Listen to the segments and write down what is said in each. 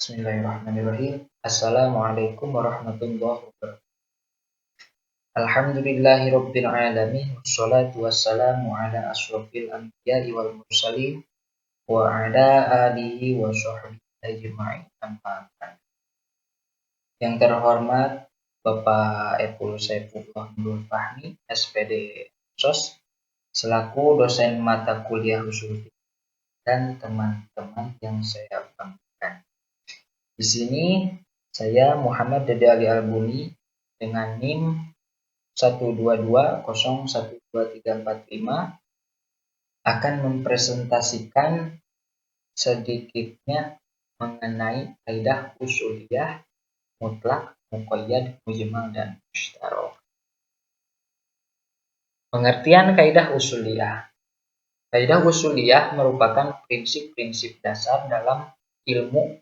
Bismillahirrahmanirrahim. Assalamualaikum warahmatullahi wabarakatuh. Alhamdulillahirabbil alamin wassalatu wassalamu ala asyrofil anbiya'i wal mursalin wa ala alihi wa sahbihi ajma'in. Yang terhormat Bapak Epul Saifullah Nurul Fahmi, SPD SOS, selaku dosen mata kuliah usul fikih dan teman-teman yang saya banggakan. Di sini saya Muhammad Dede Ali Albuni dengan NIM 122012345 akan mempresentasikan sedikitnya mengenai kaidah usuliyah, mutlak, muqayyad, mujmal, dan musytarok. Pengertian kaidah usuliyah. Kaidah usuliyah merupakan prinsip-prinsip dasar dalam ilmu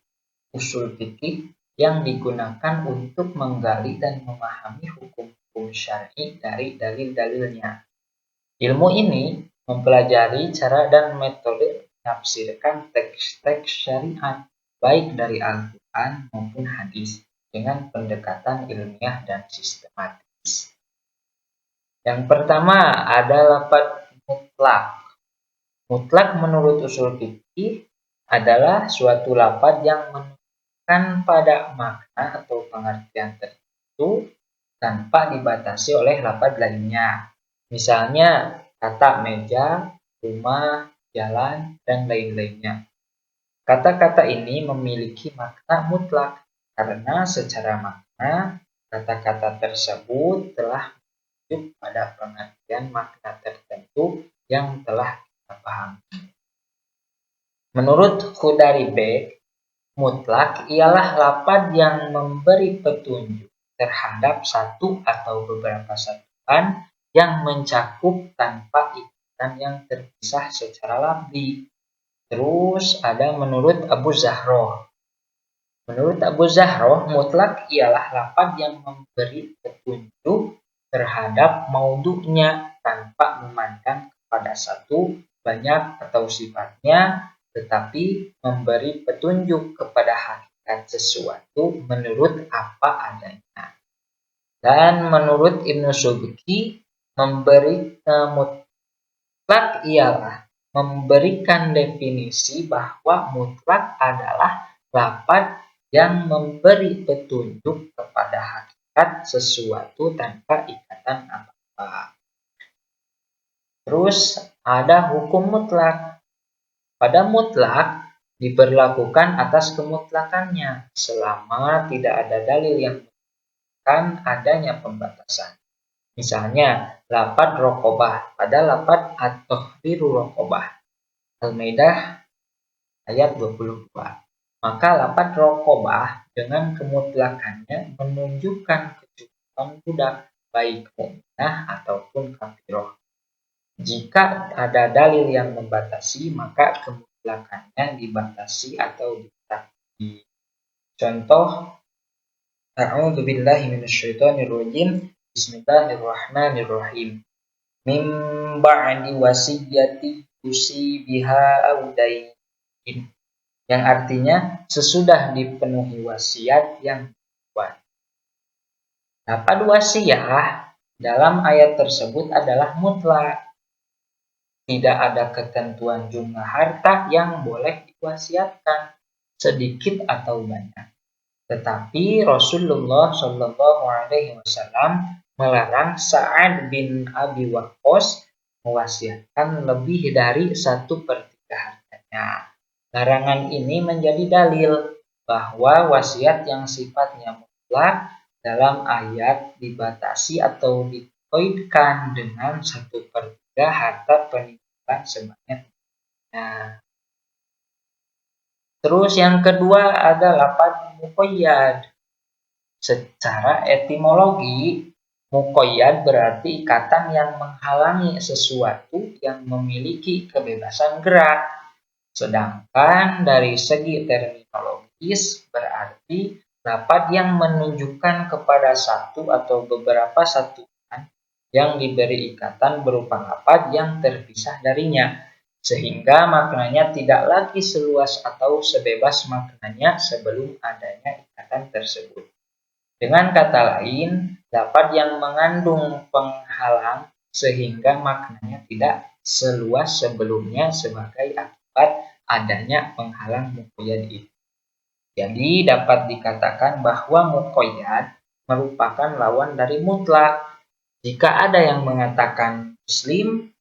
usul fikih yang digunakan untuk menggali dan memahami hukum-hukum syar'i dari dalil-dalilnya. Ilmu ini mempelajari cara dan metode menafsirkan teks-teks syariat baik dari Al-Quran maupun hadis dengan pendekatan ilmiah dan sistematis. Yang pertama ada lafaz mutlak. Mutlak menurut usul fikih adalah suatu lafaz yang menunjukkan pada makna atau pengertian tertentu tanpa dibatasi oleh lafaz lainnya. Misalnya kata meja, rumah, jalan, dan lain-lainnya. Kata-kata ini memiliki makna mutlak karena secara makna kata-kata tersebut telah menunjuk pada pengertian makna tertentu yang telah kita pahami. Menurut Khudari Beg, mutlak ialah lafaz yang memberi petunjuk terhadap satu atau beberapa satuan yang mencakup tanpa ikatan yang terpisah secara lafzi. Terus ada menurut Abu Zahroh. Menurut Abu Zahroh, mutlak ialah lafaz yang memberi petunjuk terhadap maudhu'nya tanpa memandang kepada satu, banyak, atau sifatnya, tetapi memberi petunjuk kepada hakikat sesuatu menurut apa adanya. Dan menurut Ibnu Subki, mutlak ialah memberikan definisi bahwa mutlak adalah lafaz yang memberi petunjuk kepada hakikat sesuatu tanpa ikatan apa-apa. Terus ada hukum mutlak. Pada mutlak diberlakukan atas kemutlakannya selama tidak ada dalil yang menunjukkan adanya pembatasan. Misalnya lafaz raqabah pada lafaz at-tahriru raqabah. Al-Maidah ayat 22. Maka lafaz raqabah dengan kemutlakannya menunjukkan kecukupan budak baik mukminah ataupun kafirah. Jika ada dalil yang membatasi, maka kemutlakannya dibatasi atau ditakdi. Contoh, A'udzubillahi minasyaitonirrajim. Bismillahirrahmanirrahim. Mim ba'di wasiyyati yusi biha aw dain. Yang artinya sesudah dipenuhi wasiat yang dibuat. Lafaz wasiyah dalam ayat tersebut adalah mutlak. Tidak ada ketentuan jumlah harta yang boleh diwasiatkan, sedikit atau banyak. Tetapi Rasulullah Shallallahu Alaihi Wasallam melarang Sa'ad bin Abi Waqqas mewasiatkan lebih dari 1/3 hartanya. Larangan ini menjadi dalil bahwa wasiat yang sifatnya mutlak dalam ayat dibatasi atau dikoidkan dengan 1/3 harta peninggalan sebanyak-banyaknya. Terus yang kedua ada lafaz muqayyad. Secara etimologi, muqayyad berarti ikatan yang menghalangi sesuatu yang memiliki kebebasan gerak. Sedangkan dari segi terminologis berarti lafaz yang menunjukkan kepada satu atau beberapa satuan yang diberi ikatan berupa lafaz yang terpisah darinya. sehingga maknanya tidak lagi seluas atau sebebas maknanya sebelum adanya ikatan tersebut. Dengan kata lain, lafaz yang mengandung penghalang sehingga maknanya tidak seluas sebelumnya sebagai akibat adanya penghalang muqayyad itu. Jadi dapat dikatakan bahwa muqayyad merupakan lawan dari mutlak. Jika ada yang mengatakan muslim,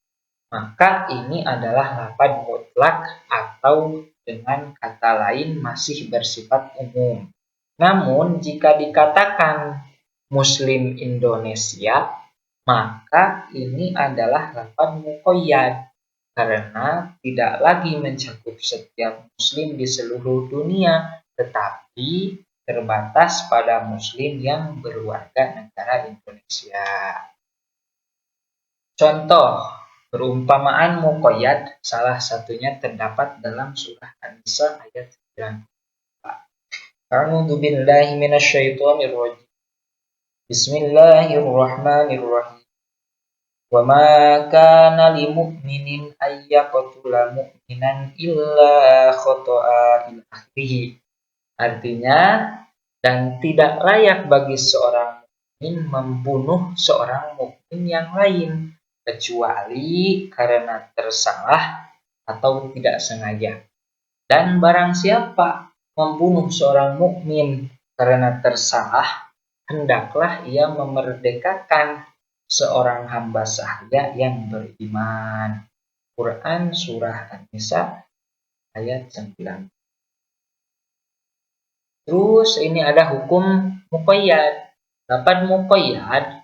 maka ini adalah lafaz mutlak atau dengan kata lain masih bersifat umum. Namun jika dikatakan muslim Indonesia, maka ini adalah lafaz muqayyad karena tidak lagi mencakup setiap muslim di seluruh dunia, tetapi terbatas pada muslim yang berwarga negara Indonesia. Contoh perumpamaan muqayyad salah satunya terdapat dalam surah An-Nisa ayat 94. A'udzu billahi minasyaitonir rajim. Bismillahirrahmanirrahim. Wa ma kana lil mu'minin ay yaqtula mu'minan illa khata'a ila akhirih. Artinya, dan tidak layak bagi seorang mukmin membunuh seorang mukmin yang lain kecuali karena tersalah atau tidak sengaja. Dan barang siapa membunuh seorang mukmin karena tersalah, hendaklah ia memerdekakan seorang hamba sahaya yang beriman. Quran Surah An-Nisa ayat 9. Terus ini ada hukum muqayyad. Lafaz muqayyad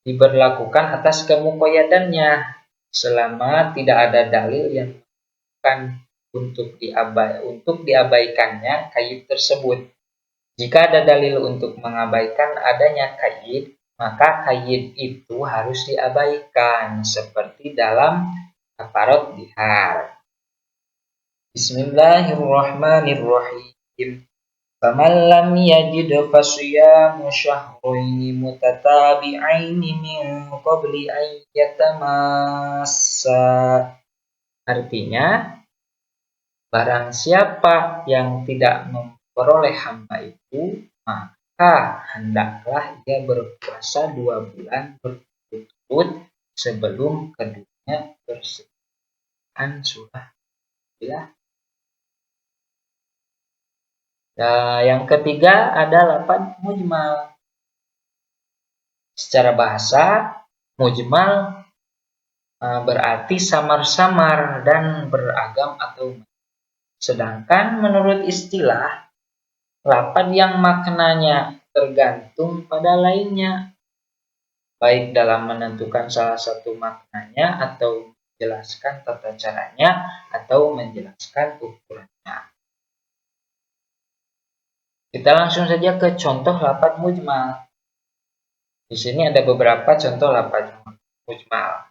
diberlakukan atas kemuqayyadannya selama tidak ada dalil yang menunjukkan untuk diabaikannya kaid tersebut. Jika ada dalil untuk mengabaikan adanya kaid, maka kaid itu harus diabaikan seperti dalam kafarat dhihar. Bismillahirrahmanirrahim. Faman lam yajid fasiyamu syahraini mutatabi'aini min qabli an yatamassa. Artinya, barang siapa yang tidak memperoleh hamba itu, maka hendaklah ia berpuasa 2 bulan berturut-turut sebelum keduanya bersentuhan. Surah Al-Baqarah. Nah, yang ketiga ada lafaz mujmal. Secara bahasa, mujmal berarti samar-samar dan beragam atau. Sedangkan menurut istilah, lafaz yang maknanya tergantung pada lainnya, baik dalam menentukan salah satu maknanya atau menjelaskan tata caranya atau menjelaskan ukurannya. Kita langsung saja ke contoh lafaz mujmal. Di sini ada beberapa contoh lafaz mujmal.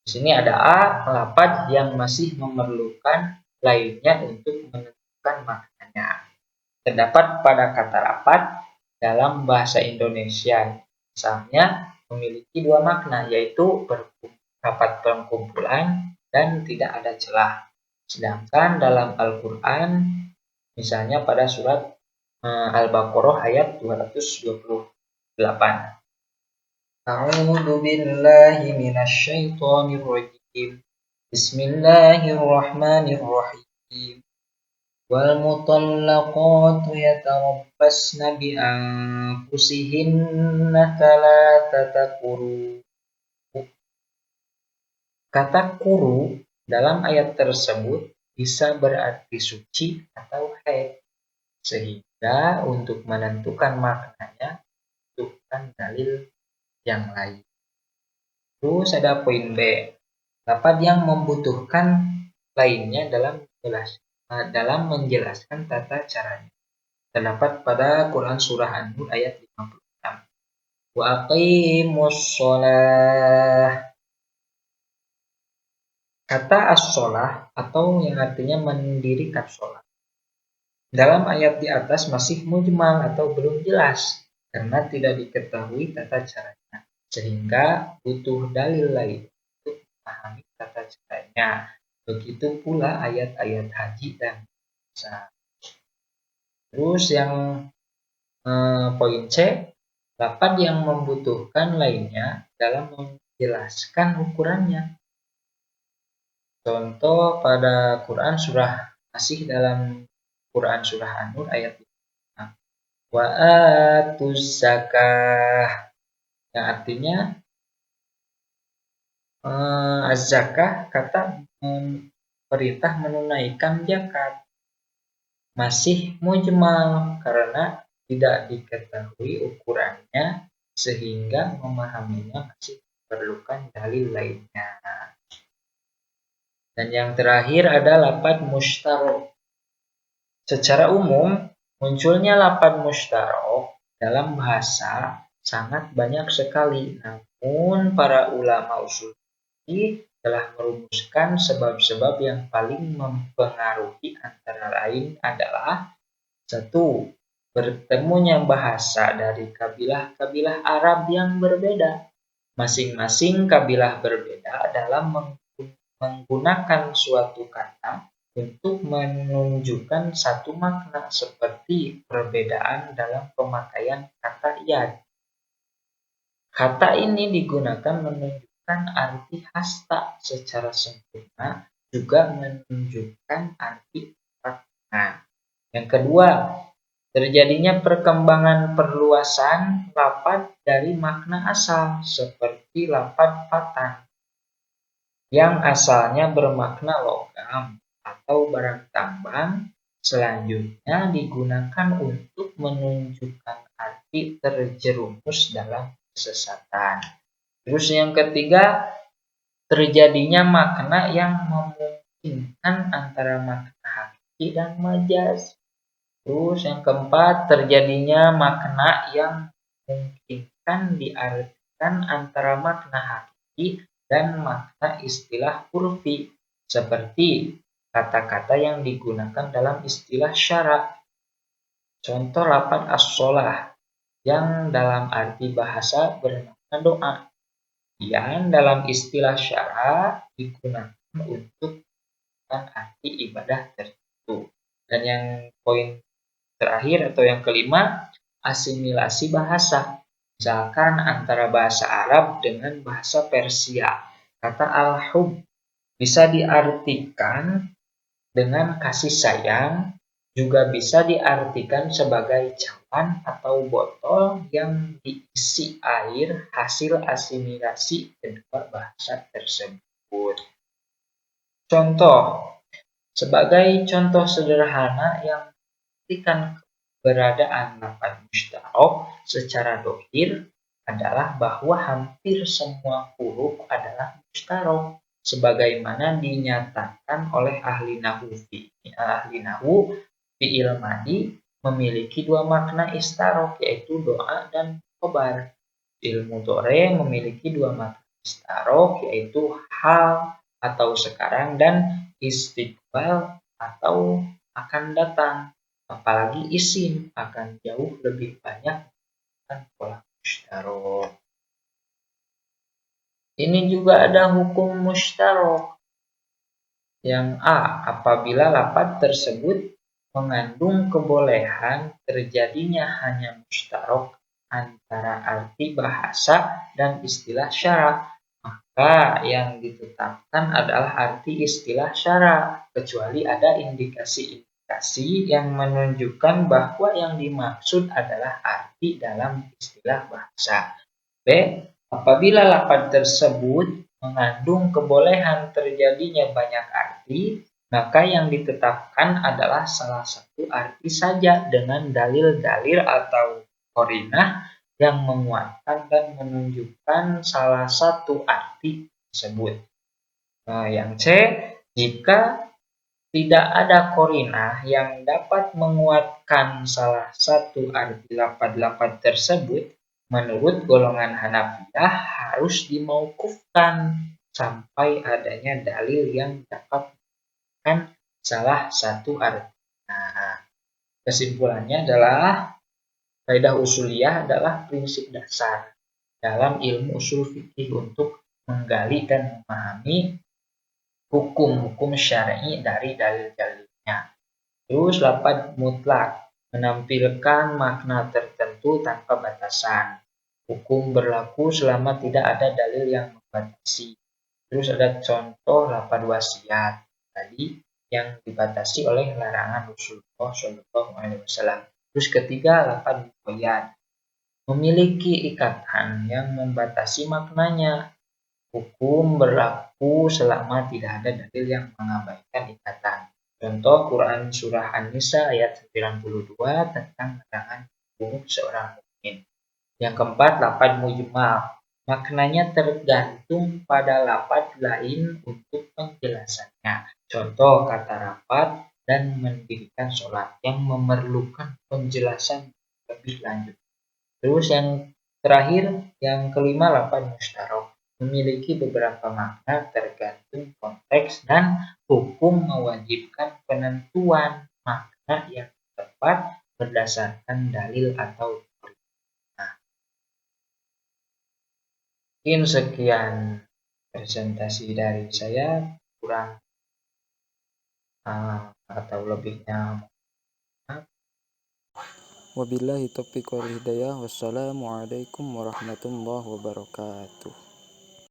Di sini ada A, lafaz yang masih memerlukan lainnya untuk menentukan maknanya. Terdapat pada kata lafaz dalam bahasa Indonesia, misalnya memiliki 2 makna, yaitu lafaz perkumpulan dan tidak ada celah. Sedangkan dalam Al-Quran, misalnya pada surat Al-Baqarah ayat 228. A'udzu billahi minasyaitonir rajim. Bismillahirrahmanirrahim. Wal mutallaqatu yatarabbasna bi anfusihinna thalathata quru. Kata quru dalam ayat tersebut bisa berarti suci atau haid, sehingga untuk menentukan maknanya butuhkan dalil yang lain. Terus ada poin B, lafaz yang membutuhkan lainnya dalam menjelaskan tata caranya. Terdapat pada Quran Surah An-Nur ayat 56. Wa aqimus shalah. Kata as-shalah atau yang artinya mendirikan sholat dalam ayat di atas masih mujmal atau belum jelas karena tidak diketahui tata caranya, sehingga butuh dalil lain untuk memahami tata caranya. Begitu pula ayat-ayat haji dan puasa. Terus yang poin C, lafaz yang membutuhkan lainnya dalam menjelaskan ukurannya. Contoh pada Quran surah masih dalam Quran surah An-Nur ayat 5. Wa atuz zakah, yang artinya az-zakah kata perintah menunaikan zakat. Masih mujmal karena tidak diketahui ukurannya sehingga memahaminya masih diperlukan dalil lainnya. Dan yang terakhir ada lafaz mushtarok. Secara umum, munculnya lafaz mushtarok dalam bahasa sangat banyak sekali. Namun para ulama usul fikih telah merumuskan sebab-sebab yang paling mempengaruhi antara lain adalah 1. Bertemunya bahasa dari kabilah-kabilah Arab yang berbeda. Masing-masing kabilah berbeda dalam menggunakan suatu kata untuk menunjukkan satu makna, seperti perbedaan dalam pemakaian kata yad. Kata ini digunakan menunjukkan arti hasta secara sempurna, juga menunjukkan arti makna. Yang kedua, terjadinya perkembangan perluasan lafaz dari makna asal, seperti lafaz fatan yang asalnya bermakna logam atau barang tambang, selanjutnya digunakan untuk menunjukkan arti terjerumus dalam kesesatan. Terus yang ketiga, terjadinya makna yang memungkinkan antara makna hakiki dan majaz. Terus yang keempat, terjadinya makna yang memungkinkan diartikan antara makna hakiki dan makna istilah urfi, seperti kata-kata yang digunakan dalam istilah syara. Contoh lafaz as-sholah yang dalam arti bahasa bermakna doa, yang dalam istilah syara digunakan untuk arti ibadah tertentu. Dan yang poin terakhir atau yang kelima, asimilasi bahasa. Misalkan antara bahasa Arab dengan bahasa Persia. Kata al-hub bisa diartikan dengan kasih sayang, juga bisa diartikan sebagai cawan atau botol yang diisi air hasil asimilasi kedua bahasa tersebut. Contoh, sebagai contoh sederhana yang mengartikan keberadaan lafaz mushtarok secara dohir adalah bahwa hampir semua huruf adalah mushtarok, sebagaimana dinyatakan oleh ahli nahwu. Fi'il madi memiliki dua makna istarok, yaitu doa dan khobar. Fi'il mudhari memiliki dua makna istarok, yaitu hal atau sekarang dan istiqbal atau akan datang. Apalagi isim akan jauh lebih banyak pola mushtarok. Ini juga ada hukum mushtarok. Yang A, apabila lafaz tersebut mengandung kebolehan terjadinya hanya mushtarok antara arti bahasa dan istilah syara, maka yang ditetapkan adalah arti istilah syara, kecuali ada indikasi yang menunjukkan bahwa yang dimaksud adalah arti dalam istilah bahasa. B. Apabila lafaz tersebut mengandung kebolehan terjadinya banyak arti, maka yang ditetapkan adalah salah satu arti saja dengan dalil-dalil atau qarinah yang menguatkan dan menunjukkan salah satu arti tersebut. Yang C, jika tidak ada qarinah yang dapat menguatkan salah satu arti lafaz tersebut, menurut golongan Hanafiyah harus dimauqufkan sampai adanya dalil yang dapat menguatkan salah satu arti. Kesimpulannya adalah kaidah usuliyah adalah prinsip dasar dalam ilmu usul fikih untuk menggali dan memahami hukum-hukum syar'i dari dalil-dalilnya. Terus lafaz mutlak menampilkan makna tertentu tanpa batasan. Hukum berlaku selama tidak ada dalil yang membatasi. Terus ada contoh lafaz wasiat tadi yang dibatasi oleh larangan Rasulullah Shallallahu Alaihi Wasallam. Terus ketiga lafaz muqayyad memiliki ikatan yang membatasi maknanya. Hukum berlaku selama tidak ada dalil yang mengabaikan ikatan. Contoh Quran Surah An-Nisa ayat 92 tentang larangan membunuh seorang mukmin. Yang keempat, lafaz mujmal. Maknanya tergantung pada lafaz lain untuk penjelasannya. Contoh kata rapat dan mendirikan sholat yang memerlukan penjelasan lebih lanjut. Terus yang terakhir, yang kelima, lafaz mustarak memiliki beberapa makna tergantung konteks dan hukum mewajibkan penentuan makna yang tepat berdasarkan dalil atau perintah. Mungkin sekian presentasi dari saya, kurang atau lebihnya. Wabillahi taufiq wal hidayah. Wassalamualaikum warahmatullahi wabarakatuh.